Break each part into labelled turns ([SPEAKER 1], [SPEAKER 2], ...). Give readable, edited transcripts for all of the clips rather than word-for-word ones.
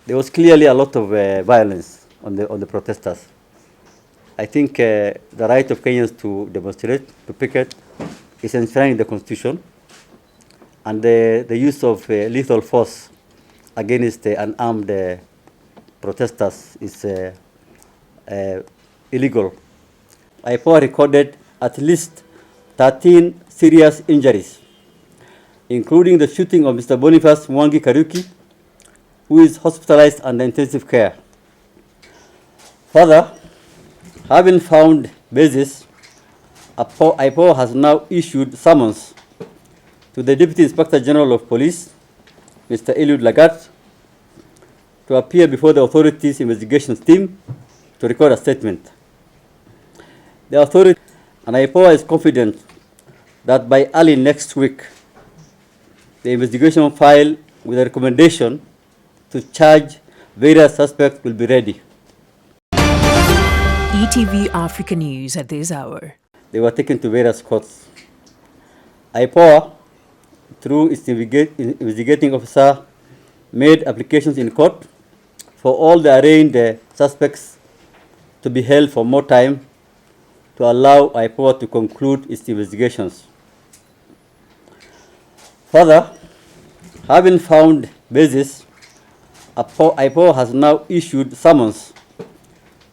[SPEAKER 1] there was clearly a lot of violence on the protesters. I think the right of Kenyans to demonstrate, to picket, is enshrined in the Constitution, and the use of lethal force against unarmed protesters is illegal. IPOA recorded at least 13 serious injuries, including the shooting of Mr. Boniface Mwangi Kariuki, who is hospitalized under intensive care. Further, having found basis, IPOA has now issued summons to the Deputy Inspector General of Police, Mr. LAGAT, to appear before the authorities' investigations team to record a statement. The authority and IPOA is confident that by early next week, the investigation file with a recommendation to charge various suspects will be ready.
[SPEAKER 2] ETV Africa News at this hour.
[SPEAKER 1] They were taken to various courts. IPOA, through its investigating officer, made applications in court for all the arraigned suspects to be held for more time to allow IPOA to conclude its investigations. Further, having found basis, IPOA has now issued summons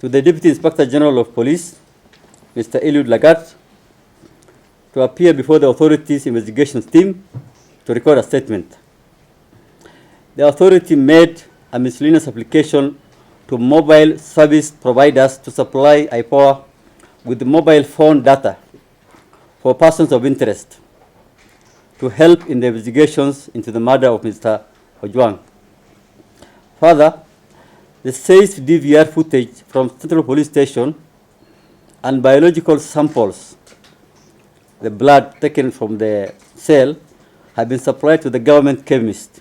[SPEAKER 1] to the Deputy Inspector General of Police, Mr. LAGAT, to appear before the authorities' investigations team to record a statement. The authority made a miscellaneous application to mobile service providers to supply IPOA with mobile phone data for persons of interest to help in the investigations into the murder of Mr. Ojwang. Further, the seized DVR footage from Central Police Station and biological samples, the blood taken from the cell, have been supplied to the government chemist,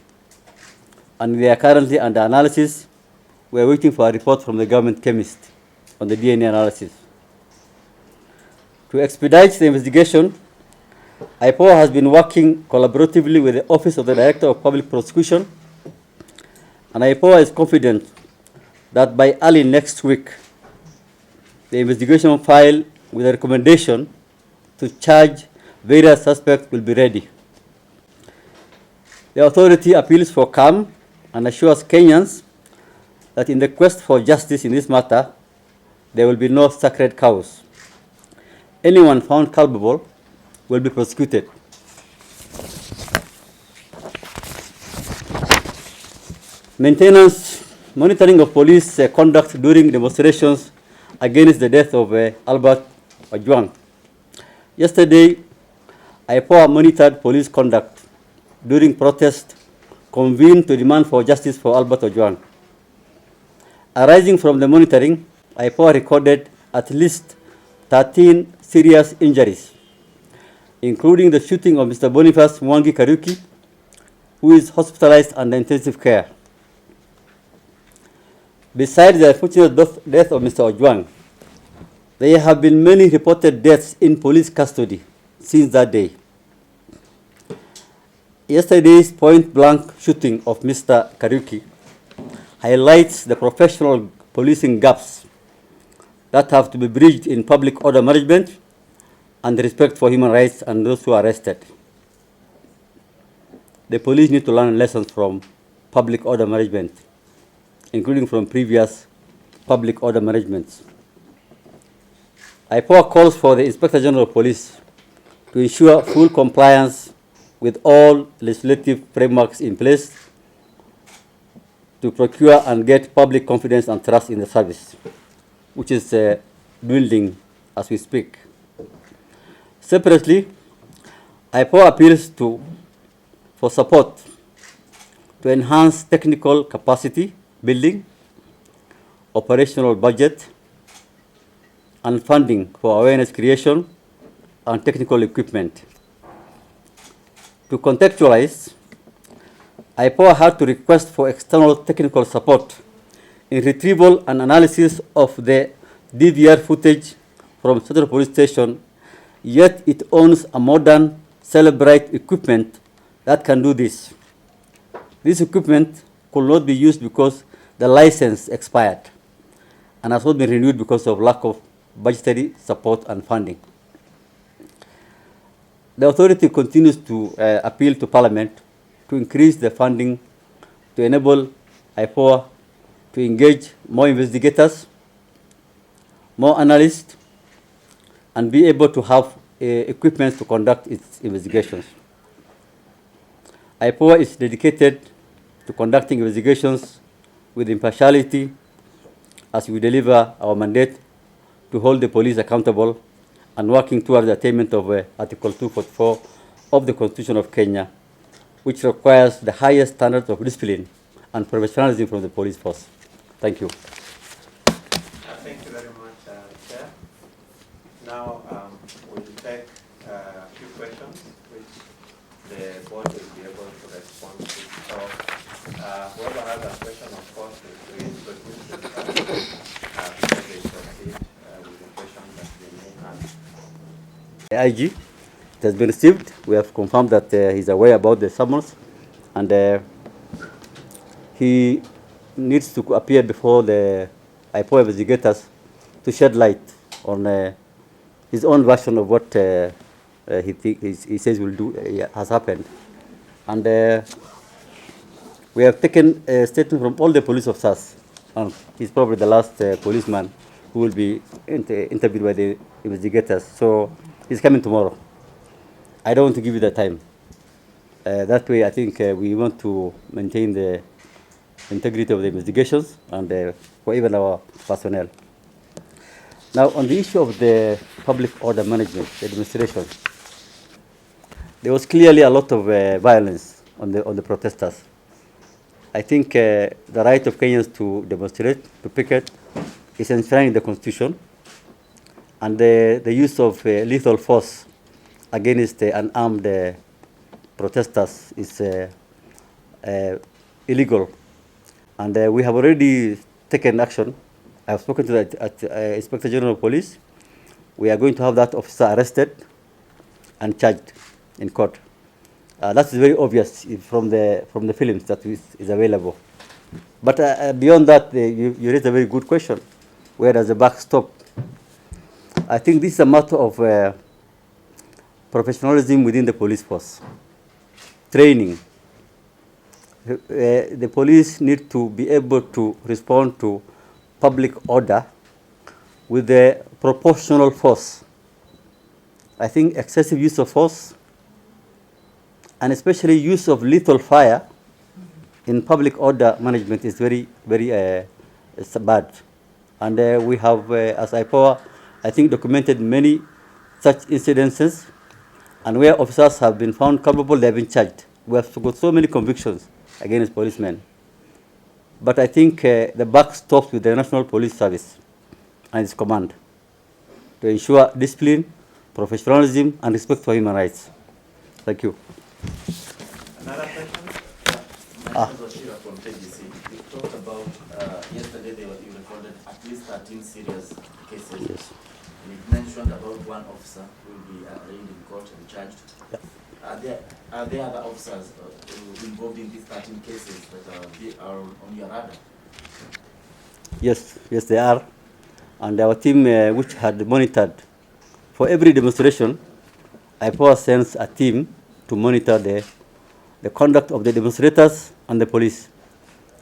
[SPEAKER 1] and they are currently under analysis. We are waiting for a report from the government chemist on the DNA analysis. To expedite the investigation, IPOA has been working collaboratively with the Office of the Director of Public Prosecution, and IPOA is confident that by early next week, the investigation file with a recommendation to charge various suspects will be ready. The authority appeals for calm and assures Kenyans that in the quest for justice in this matter, there will be no sacred cows. Anyone found culpable will be prosecuted. Monitoring of police conduct during demonstrations against the death of Albert Ojwang. Yesterday, IPOA monitored police conduct during protest convened to demand for justice for Albert Ojwang. Arising from the monitoring, IPOA recorded at least 13 serious injuries, including the shooting of Mr. Boniface Mwangi Kariuki, who is hospitalized under intensive care. Besides the unfortunate death of Mr. Ojwang, there have been many reported deaths in police custody since that day. Yesterday's point-blank shooting of Mr. Kariuki highlights the professional policing gaps that have to be bridged in public order management and respect for human rights and those who are arrested. The police need to learn lessons from public order management, including from previous public order managements. IPOA calls for the Inspector General of Police to ensure full compliance with all legislative frameworks in place to procure and get public confidence and trust in the service, which is building as we speak. Separately, IPOA appeals for support to enhance technical capacity building, operational budget, and funding for awareness creation and technical equipment. To contextualize, IPOA had to request for external technical support in retrieval and analysis of the DVR footage from Central Police Station, yet it owns a modern Celebrite equipment that can do this. This equipment could not be used because the license expired and has not been renewed because of lack of budgetary support and funding. The authority continues to appeal to Parliament to increase the funding to enable IPOA to engage more investigators, more analysts, and be able to have equipment to conduct its investigations. IPOA is dedicated to conducting investigations with impartiality as we deliver our mandate to hold the police accountable and working towards the attainment of Article 244 of the Constitution of Kenya, which requires the highest standards of discipline and professionalism from the police force. Thank you.
[SPEAKER 3] Thank you very much, Chair. Now we'll take a few questions which the board will be able to respond to. So whoever has a question, of course, will introduce themselves before they proceed with the question that they may have.
[SPEAKER 1] D.I.G. it has been received. We have confirmed that he's aware about the summons, and he needs to appear before the IPOA investigators to shed light on his own version of what he says will do has happened. And we have taken a statement from all the police officers, and he's probably the last policeman who will be interviewed by the investigators. So he's coming tomorrow. I don't want to give you the time. That way, I think we want to maintain the integrity of the investigations and for even our personnel. Now, on the issue of the public order management, the demonstration, there was clearly a lot of violence on the protesters. I think the right of Kenyans to demonstrate, to picket, is enshrined in the Constitution, and the use of lethal force against unarmed protesters is illegal. And we have already taken action. I have spoken to the Inspector General of Police. We are going to have that officer arrested and charged in court. That is very obvious from the films that is available. But beyond that, you raised a very good question. Where does the buck stop? I think this is a matter of professionalism within the police force. Training. The police need to be able to respond to public order with the proportional force. I think excessive use of force, and especially use of lethal fire in public order management, is very, very bad. And we have, as IPOA, I think, documented many such incidences, and where officers have been found culpable, they have been charged. We have got so many convictions against policemen. But I think the buck stops with the National Police Service and its command to ensure discipline, professionalism, and respect for human rights. Thank you.
[SPEAKER 3] Another question?
[SPEAKER 4] My name is Oshira from KGC. You talked about yesterday you recorded at least 13 serious cases.
[SPEAKER 1] Yes.
[SPEAKER 4] And it mentioned about one officer who will be arraigned in court and charged.
[SPEAKER 1] Yeah.
[SPEAKER 4] Are there other officers involved in these 13 cases that are on your radar?
[SPEAKER 1] Yes, they are. And our team, which had monitored for every demonstration, IPOA sends a team to monitor the conduct of the demonstrators and the police.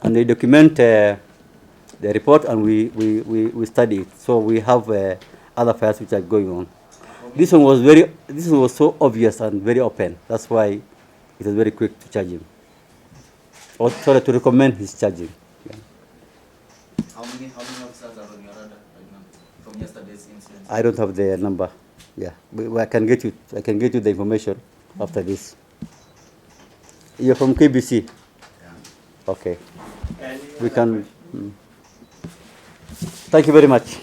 [SPEAKER 1] And they document the report, and we study it. So we have other files which are going on. This one was so obvious and very open. That's why it was very quick to charge him. Or sorry, to recommend his charging. Yeah.
[SPEAKER 4] How many officers are on your radar right now from yesterday's incident?
[SPEAKER 1] I don't have the number. Yeah, I can get you the information after this. You're from KBC.
[SPEAKER 4] Yeah.
[SPEAKER 1] Okay.
[SPEAKER 3] Any
[SPEAKER 1] We
[SPEAKER 3] other
[SPEAKER 1] can.
[SPEAKER 3] question?
[SPEAKER 1] Thank you very much.